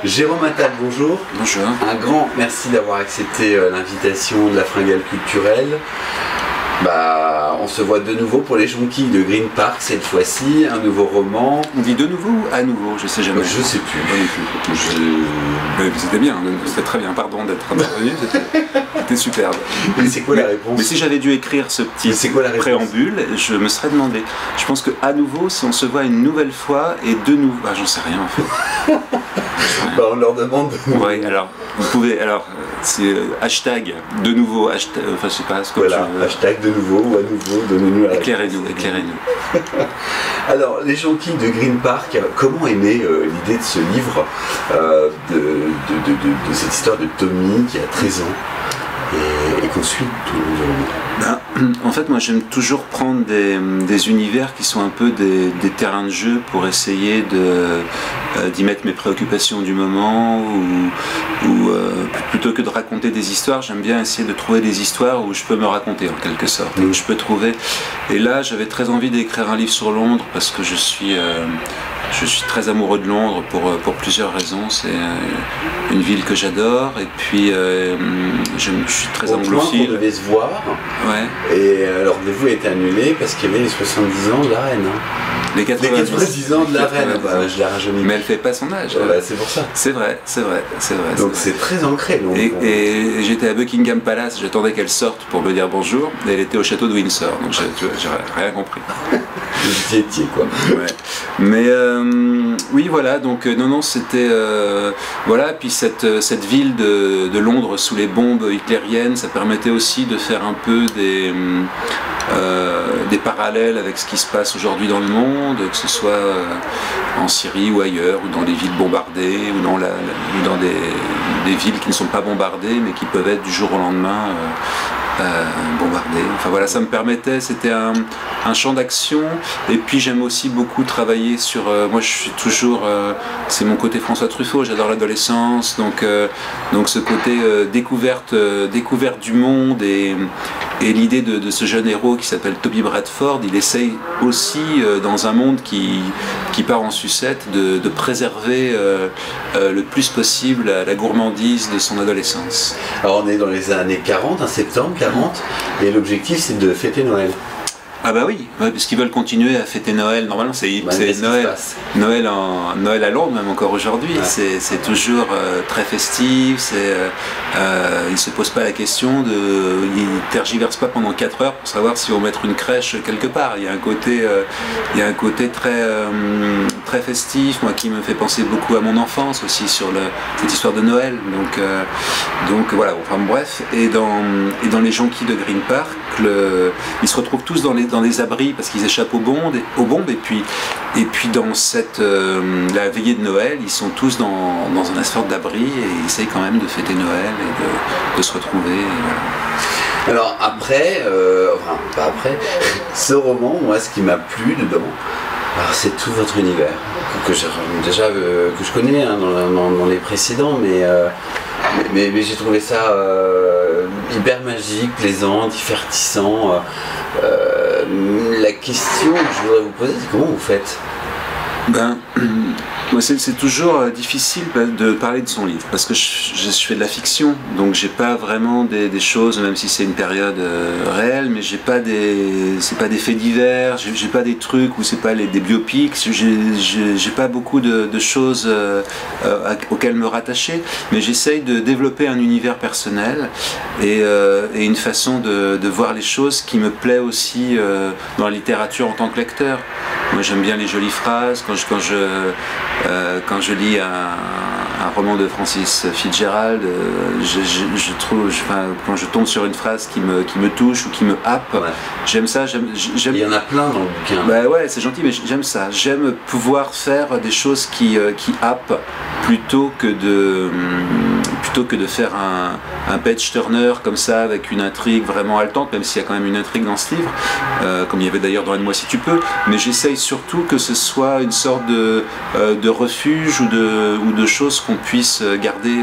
Jérôme Attal, bonjour. Bonjour. Un grand merci d'avoir accepté l'invitation de la Fringale culturelle. On se voit de nouveau pour les jonquilles de Green Park cette fois-ci, un nouveau roman. On dit de nouveau ou à nouveau? Je sais jamais. Je sais plus. C'était bien, c'était très bien, pardon d'être intervenu, c'était superbe. Mais c'est quoi la réponse? Mais si j'avais dû écrire ce petit préambule, je me serais demandé. Je pense que à nouveau, si on se voit une nouvelle fois et de nouveau, j'en sais rien en fait. On leur demande. Oui, alors vous pouvez, c'est hashtag de nouveau, hashtag, enfin je sais pas ce que voilà, hashtag de nouveau ou à nouveau, donnez-nous la éclairez-nous, éclairez-nous. Alors, les jonquilles de Green Park, comment est née l'idée de ce livre, de cette histoire de Tommy qui a 13 ans et qu'on suit tout le long du roman? En fait, moi j'aime toujours prendre des univers qui sont un peu des terrains de jeu pour essayer d'y mettre mes préoccupations du moment ou plutôt que de raconter des histoires, j'aime bien essayer de trouver des histoires où je peux me raconter en quelque sorte, où je peux trouver. Et là j'avais très envie d'écrire un livre sur Londres parce que je suis très amoureux de Londres pour plusieurs raisons. C'est une ville que j'adore et puis je suis très anglophile. On devait se voir. Ouais. Et le rendez-vous a été annulé parce qu'il y avait les 70 ans de la reine. Les 90 ans de la reine, je l'ai rajeuni. Mais elle fait pas son âge. C'est pour ça. C'est vrai. Donc c'est très ancré. Et j'étais à Buckingham Palace, j'attendais qu'elle sorte pour me dire bonjour, et elle était au château de Windsor, donc j'ai rien compris. Vous y étiez quoi. Ouais. Mais oui voilà, donc non c'était voilà, puis cette ville de Londres sous les bombes hitlériennes, ça permettait aussi de faire un peu des parallèles avec ce qui se passe aujourd'hui dans le monde, que ce soit en Syrie ou ailleurs, ou dans des villes bombardées, ou dans des villes qui ne sont pas bombardées, mais qui peuvent être du jour au lendemain bombardées. Enfin voilà, ça me permettait, c'était un champ d'action, et puis j'aime aussi beaucoup travailler sur, moi je suis toujours, c'est mon côté François Truffaut, j'adore l'adolescence, donc ce côté découverte du monde, et l'idée de ce jeune héros qui s'appelle Toby Bradford, il essaye aussi dans un monde qui part en sucette de préserver le plus possible la gourmandise de son adolescence. Alors on est dans les années 40, septembre 40, et l'objectif c'est de fêter Noël. Ah bah oui, parce qu'ils veulent continuer à fêter Noël. Normalement c'est Noël à Londres, même encore aujourd'hui. Ouais. C'est toujours très festif. Ils ne se posent pas la question ils tergiversent pas pendant 4 heures pour savoir si on va mettre une crèche quelque part. Il y a un côté très festif, moi qui me fait penser beaucoup à mon enfance aussi sur cette histoire de Noël. Donc voilà. Enfin bref. Et dans les jonquilles de Green Park, ils se retrouvent tous dans les abris parce qu'ils échappent aux bombes, et puis dans la veillée de Noël, ils sont tous dans un sorte d'abri et ils essayent quand même de fêter Noël et de se retrouver. Et voilà. Alors après, pas après, ce roman, moi ce qui m'a plu dedans, c'est tout votre univers que je connais dans les précédents, mais j'ai trouvé ça hyper magique, plaisant, divertissant. La question que je voudrais vous poser, c'est comment vous faites? Moi c'est toujours difficile de parler de son livre parce que je fais de la fiction, donc j'ai pas vraiment des choses, même si c'est une période réelle, mais c'est pas des faits divers, j'ai pas des trucs où c'est pas des biopics, j'ai pas beaucoup de choses auxquelles me rattacher, mais j'essaye de développer un univers personnel et une façon de voir les choses qui me plaît aussi dans la littérature en tant que lecteur. Moi j'aime bien les jolies phrases, quand je lis un roman de Francis Fitzgerald, quand je tombe sur une phrase qui me touche ou qui me happe, ouais. J'aime ça. Il y en a plein dans le bouquin. Bah ouais, c'est gentil, mais j'aime ça. J'aime pouvoir faire des choses qui happent plutôt que plutôt que de faire un page turner comme ça avec une intrigue vraiment haletante, même s'il y a quand même une intrigue dans ce livre, comme il y avait d'ailleurs dans Aide-moi si tu peux, mais j'essaye surtout que ce soit une sorte de refuge ou de choses qu'on puisse garder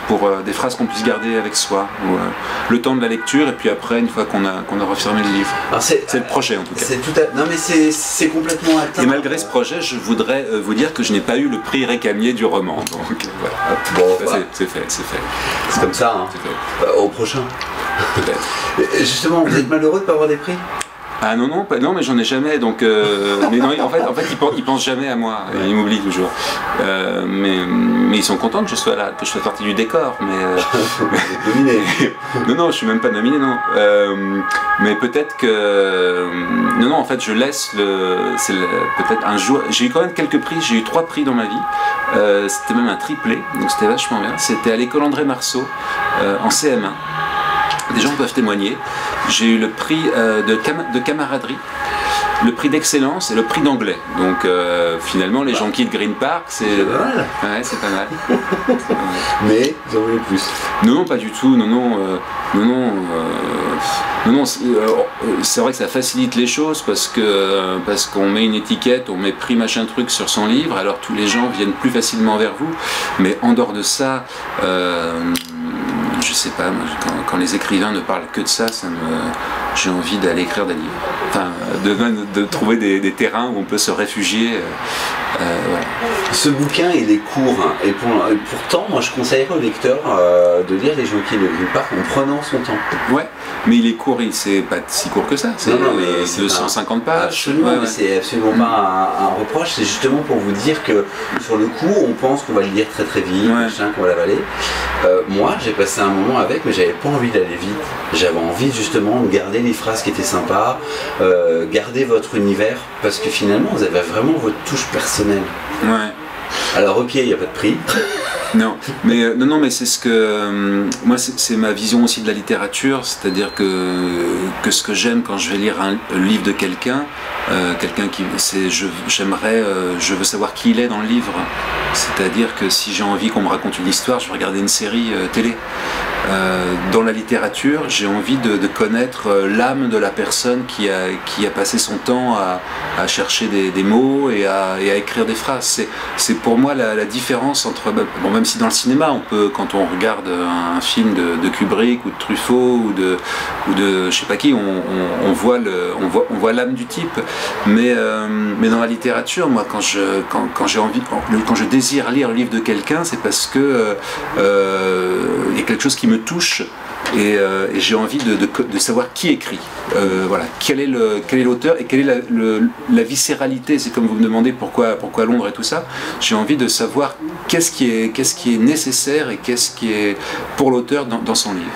pour des phrases qu'on puisse garder avec soi, le temps de la lecture, et puis après, une fois qu'on a refermé le livre. C'est le projet en tout cas. Non mais c'est complètement atteint. Et malgré ce projet, je voudrais vous dire que je n'ai pas eu le prix Récamier du roman. Donc voilà. Bon, c'est fait. C'est comme ça, hein. C'est fait. Au prochain. Peut-être. Justement, vous êtes malheureux de ne pas avoir des prix? Ah non, mais j'en ai jamais, donc... mais non, en fait ils pensent jamais à moi, ils m'oublient toujours. Mais ils sont contents que je sois là, que je sois partie du décor, mais... Nominé. Non, je suis même pas nominé, non. Mais peut-être que... Non, en fait, je laisse peut-être un jour... J'ai eu quand même quelques prix, j'ai eu 3 prix dans ma vie. C'était même un triplé, donc c'était vachement bien. C'était à l'école André Marceau, en CM1. Des gens peuvent témoigner. J'ai eu le prix de camaraderie, le prix d'excellence et le prix d'anglais. Donc finalement, les gens quittent Green Park, c'est pas mal. Mais vous en voulez plus? Non, pas du tout. Non, c'est vrai que ça facilite les choses parce qu'on met une étiquette, on met prix machin truc sur son livre, alors tous les gens viennent plus facilement vers vous. Mais en dehors de ça, je sais pas, moi, quand les écrivains ne parlent que de ça, j'ai envie d'aller écrire des livres. Enfin, de trouver des terrains où on peut se réfugier. Voilà. Ce bouquin, il est court, hein, et pourtant, moi je conseillerais au lecteur de lire Les Jonquilles de Green Park en prenant son temps. Ouais, mais il est court, c'est pas si court que ça, c'est 250 pages. Absolument, mais c'est absolument pas un reproche, c'est justement pour vous dire que sur le coup, on pense qu'on va le lire très très vite, qu'on va l'avaler. Moi, j'ai passé un moment avec, mais j'avais pas envie d'aller vite. J'avais envie justement de garder les phrases qui étaient sympas, garder votre univers, parce que finalement, vous avez vraiment votre touche personnelle. Ouais. Alors ok, il n'y a pas de prix. Non, mais c'est ce que moi c'est ma vision aussi de la littérature, c'est-à-dire que ce que j'aime quand je vais lire un livre de quelqu'un qui je veux savoir qui il est dans le livre. C'est-à-dire que si j'ai envie qu'on me raconte une histoire, je vais regarder une série télé. Dans la littérature, j'ai envie de connaître l'âme de la personne qui a passé son temps à chercher des mots et à écrire des phrases. C'est pour moi la différence entre... Bon, même si dans le cinéma, on peut, quand on regarde un film de Kubrick ou de Truffaut ou de je sais pas qui, on voit l'âme du type. Mais dans la littérature, moi, quand je désire lire le livre de quelqu'un, c'est parce que il y a quelque chose qui me touche et j'ai envie de savoir qui écrit. Voilà, quel est l'auteur et quelle est la viscéralité. C'est comme vous me demandez pourquoi Londres et tout ça. J'ai envie de savoir qu'est-ce qui est nécessaire et qu'est-ce qui est pour l'auteur dans son livre.